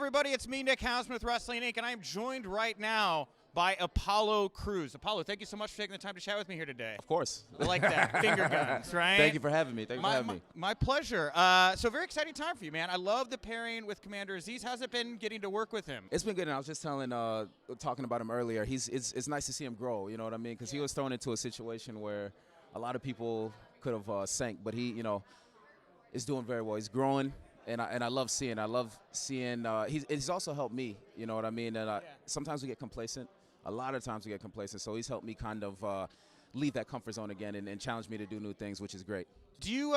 everybody, it's me, Nick Hausman with Wrestling Inc., and I am joined right now by Apollo Crews. Apollo, thank you so much for taking the time to chat with me here today. Of course. I like that. Finger guns, right? Thank you for having me. Thank you for having me. My pleasure. So very exciting time for you, man. I love the pairing with Commander Azeez. How's it been getting to work with him? It's been good, and I was just talking about him earlier. It's nice to see him grow, you know what I mean? Because he was thrown into a situation where a lot of people could have sank, but he, is doing very well. He's growing. And I love seeing. He's also helped me. You know what I mean. And sometimes we get complacent. A lot of times we get complacent. So he's helped me kind of leave that comfort zone again and challenge me to do new things, which is great. Do you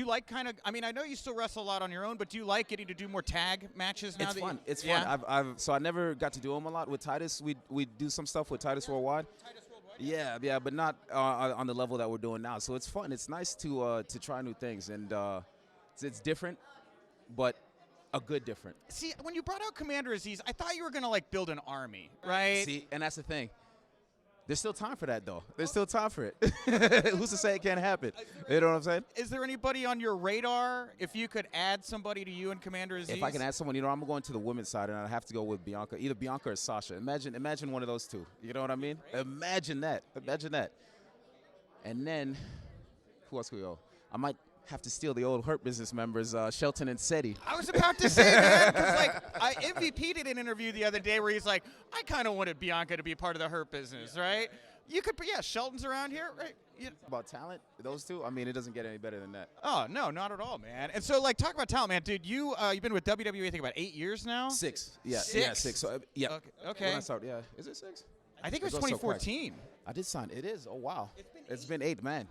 like kind of? I mean, I know you still wrestle a lot on your own, but do you like getting to do more tag matches now? It's fun. It's fun. So I never got to do them a lot with Titus. We do some stuff with Titus Worldwide. Yeah, but not on the level that we're doing now. So it's fun. It's nice to try new things, and it's different. But a good different. See, when you brought out Commander Azeez, I thought you were going to, like, build an army, right? See, and that's the thing. There's still time for that, though. There's still time for it. Who's to say it can't happen? You know what I'm saying? Is there anybody on your radar if you could add somebody to you and Commander Azeez? If I can add someone, I'm going to the women's side, and I have to go with Bianca. Either Bianca or Sasha. Imagine one of those two. You know what I mean? Imagine that. And then, who else could we go? I might have to steal the old Hurt Business members, Shelton and Seti. I was about to say, man, because I MVP did an interview the other day where he's like, I kind of wanted Bianca to be part of the Hurt Business, right? You could, Shelton's around here, right? About talent, those two, I mean, it doesn't get any better than that. Oh, no, not at all, man. And so, talk about talent, man. Dude, you've been with WWE, I think, about 8 years now? 6. Yeah, 6? Yeah, 6. So, yeah. Okay. When I started, yeah. Is it 6? I think it was 2014. I did sign. It is. Oh, wow. It's been 8, man.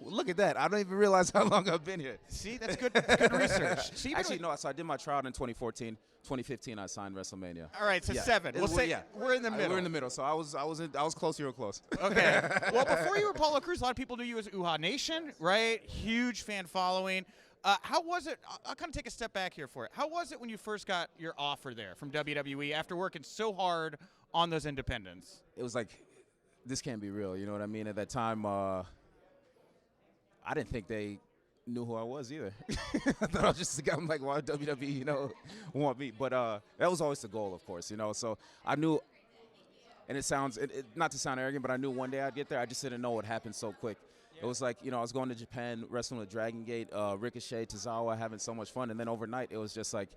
Look at that. I don't even realize how long I've been here. See, that's good. That's good research. See, actually, no. So I did my trial in 2014. 2015, I signed WrestleMania. All right, so 7. We'll say we're in the middle. We're in the middle. So I was close. You were close. Okay. Well, before you were Apollo Crews, a lot of people knew you as Uhaa Nation, right? Huge fan following. How was it? I'll kind of take a step back here for it. How was it when you first got your offer there from WWE after working so hard on those independents? It was like, this can't be real. You know what I mean? At that time, I didn't think they knew who I was either. I thought I was just a guy. I'm like, why WWE, want me? But that was always the goal, of course, So I knew, and it sounds, not to sound arrogant, but I knew one day I'd get there. I just didn't know what happened so quick. Yeah. It was like, I was going to Japan, wrestling with Dragon Gate, Ricochet, Tozawa, having so much fun. And then overnight, it was just like,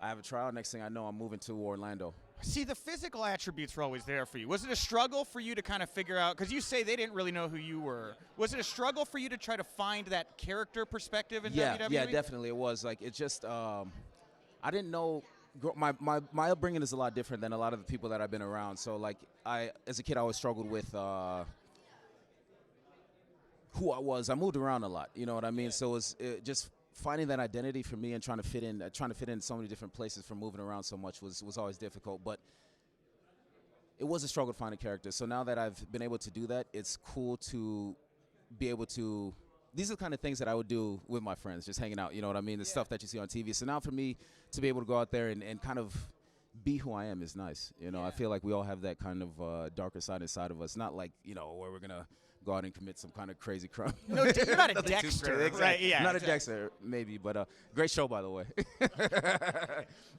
I have a trial. Next thing I know, I'm moving to Orlando. See, the physical attributes were always there for you. Was it a struggle for you to kind of figure out, because you say they didn't really know who you were. Was it a struggle for you to try to find that character perspective in WWE? Yeah, definitely it was. Like, it just, I didn't know, my upbringing is a lot different than a lot of the people that I've been around. So, as a kid, I always struggled with who I was. I moved around a lot, you know what I mean? Yeah. So it just finding that identity for me and trying to fit in so many different places from moving around so much was always difficult. But it was a struggle to find a character. So now that I've been able to do that, it's cool to be able to. These are the kind of things that I would do with my friends, just hanging out. You know what I mean? The stuff that you see on TV. So now for me to be able to go out there and kind of be who I am is nice. I feel like we all have that kind of darker side inside of us. Not like where we're gonna go out and commit some kind of crazy crime. No, you're not a Dexter, exactly. Right? Yeah, not a Dexter, maybe, but great show, by the way.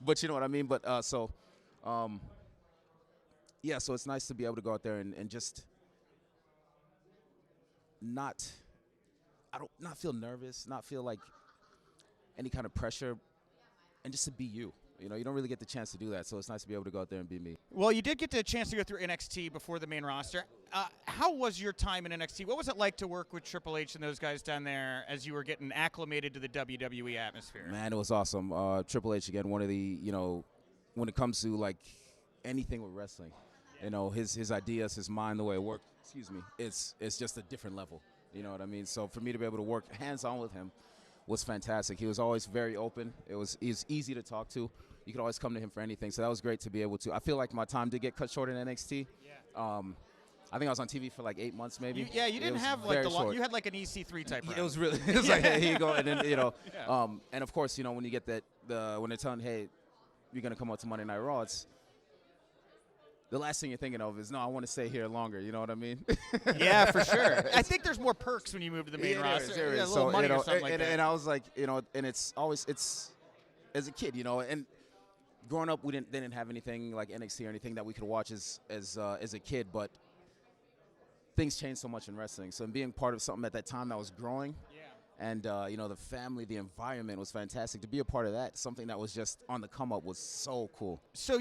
But you know what I mean. But so it's nice to be able to go out there and just not feel nervous, not feel like any kind of pressure, and just to be you. You don't really get the chance to do that, so it's nice to be able to go out there and be me. Well, you did get the chance to go through NXT before the main roster. How was your time in NXT? What was it like to work with Triple H and those guys down there as you were getting acclimated to the WWE atmosphere? Man, it was awesome. Triple H, again, one of the, when it comes to, anything with wrestling, his ideas, his mind, the way it worked, it's just a different level. You know what I mean? So for me to be able to work hands-on with him was fantastic. He was always very open. He was easy to talk to. You could always come to him for anything. So that was great to be able to. I feel like my time did get cut short in NXT. Yeah. I think I was on TV for 8 months maybe. You didn't have the long. You had an EC3 type. It was really. It was like, hey, here you go, and then Yeah. And of course, when you get that, when they're telling, hey, you're gonna come out to Monday Night Raw, it's the last thing you're thinking of is, no, I want to stay here longer. You know what I mean? Yeah, for sure. I think there's more perks when you move to the main roster. There is. A little money or something like that. And I was like, and it's always, as a kid, and growing up, we didn't have anything like NXT or anything that we could watch as a kid, but things changed so much in wrestling. So being part of something at that time that was growing, and you know, the family, the environment was fantastic. To be a part of that, something that was just on the come up, was so cool. So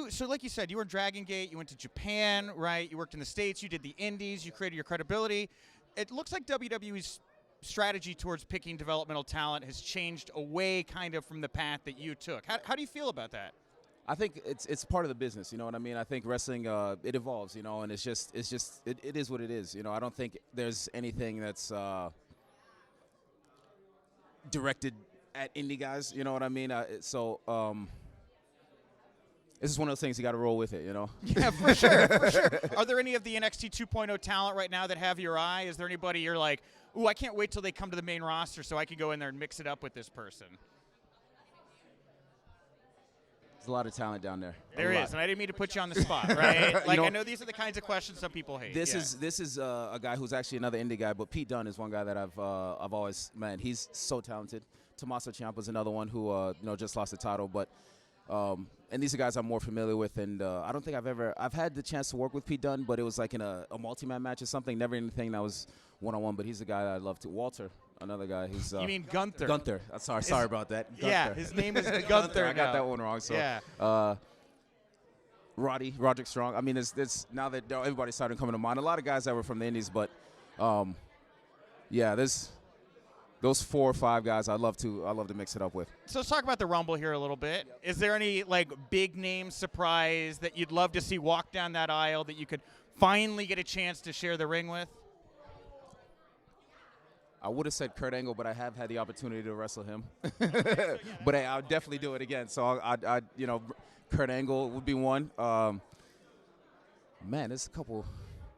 so like you said, you were in Dragon Gate, you went to Japan, right? You worked in the States, you did the Indies, you created your credibility. It looks like WWE's strategy towards picking developmental talent has changed away kind of from the path that you took. How do you feel about that? I think it's part of the business, you know what I mean? I think wrestling, it evolves, you know, and it is what it is. You know, I don't think there's anything that's directed at indie guys, you know what I mean? This is one of those things you got to roll with it, you know? Yeah, for sure, for sure. Are there any of the NXT 2.0 talent right now that have your eye? Is there anybody you're like, ooh, I can't wait till they come to the main roster so I can go in there and mix it up with this person? There's a lot of talent down there. There is, and I didn't mean to put you on the spot, right? Like, I know these are the kinds of questions some people hate. This is a guy who's actually another indie guy, but Pete Dunne is one guy that I've always, man, he's so talented. Tommaso Ciampa's another one who you know, just lost the title, but and these are guys I'm more familiar with, and I don't think I've had the chance to work with Pete Dunne, but it was like in a multi-man match or something, never anything that was one-on-one, but he's the guy that I love to. Walter, another guy. He's you mean Gunther? Gunther. Sorry about that. Gunther. Yeah, his name is Gunther. I got that one wrong. So, yeah. Roderick Strong. I mean, it's now that everybody's starting to come to mind. A lot of guys that were from the Indies, but yeah, there's those 4 or 5 guys I love to mix it up with. So let's talk about the Rumble here a little bit. Yep. Is there any like big name surprise that you'd love to see walk down that aisle that you could finally get a chance to share the ring with? I would have said Kurt Angle, but I have had the opportunity to wrestle him. But I'll definitely do it again. So I you know, Kurt Angle would be one. Man, there's a couple.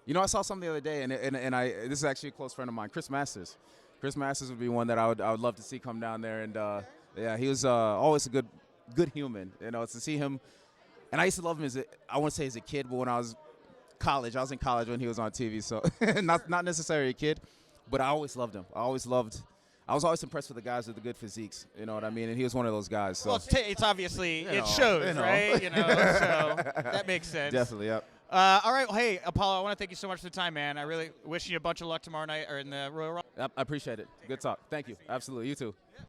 You know, I saw something the other day, and this is actually a close friend of mine, Chris Masters. Chris Masters would be one that I would love to see come down there, and yeah, he was always a good human. You know, to see him, and I used to love him I want to say as a kid, but when I was in college when he was on TV, so not necessarily a kid, but I always loved him. I was always impressed with the guys with the good physiques. You know what I mean? And he was one of those guys. So. Well, it's obviously it shows, right? You know, so that makes sense. Definitely, yep. All right. Well, hey, Apollo, I want to thank you so much for the time, man. I really wish you a bunch of luck tomorrow night or in the Royal Rumble. I appreciate it. Good talk. Thank you. Absolutely. You too.